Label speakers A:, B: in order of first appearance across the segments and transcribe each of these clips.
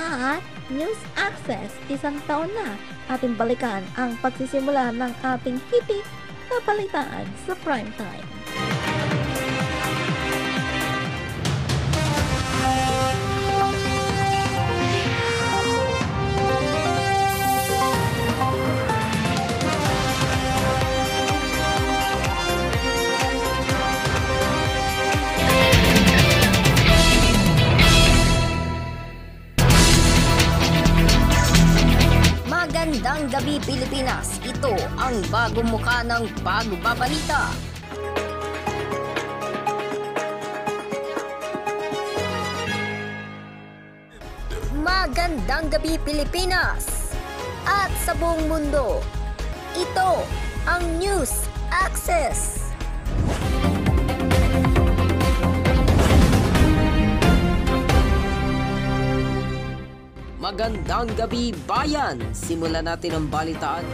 A: At News Access, isang taon na ating balikan ang pagsisimula ng ating hitik na balitaan sa primetime.
B: Magandang gabi Pilipinas, ito ang bagong mukha ng Bagbabalita. Magandang gabi Pilipinas at sa buong mundo, ito ang News Access.
C: Magandang gabi bayan! Simulan natin ang balitaan.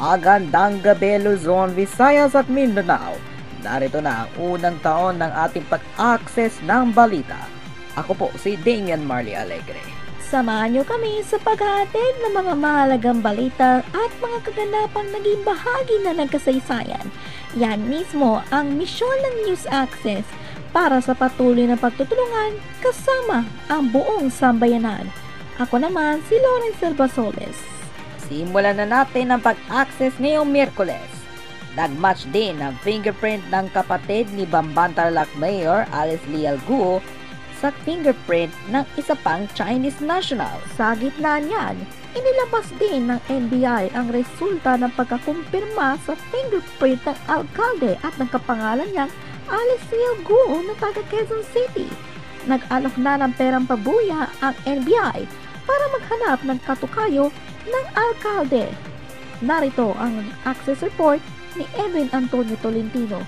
D: Magandang gabi Luzon, Visayas at Mindanao. Narito na ang unang taon ng ating pag-access ng balita. Ako po si Damian Marley Alegre.
A: Samahan niyo kami sa paghahatid ng mga mahalagang balita at mga kaganapang naging bahagi na ng kasaysayan. Yan mismo ang misyon ng News Access para sa patuloy na pagtutulungan kasama ang buong sambayanan. Ako naman si Lawrence Albasoles.
D: Simulan na natin ang pag-access ngayong Miyerkules. Nag-match din ang fingerprint ng kapatid ni Bamban Tarlac Mayor Alice Leal Guo sa fingerprint ng isa pang Chinese national.
A: Sa gitna niyan, inilabas din ng NBI ang resulta ng pagkakumpirma sa fingerprint ng alkalde at ng kapangalan niyang Alice Leal Guo na taga Quezon City. Nag-alok na ng perang pabuya ang NBI para maghanap ng katukayo ng alkalde. Narito ang access report ni Edwin Antonio Tolentino.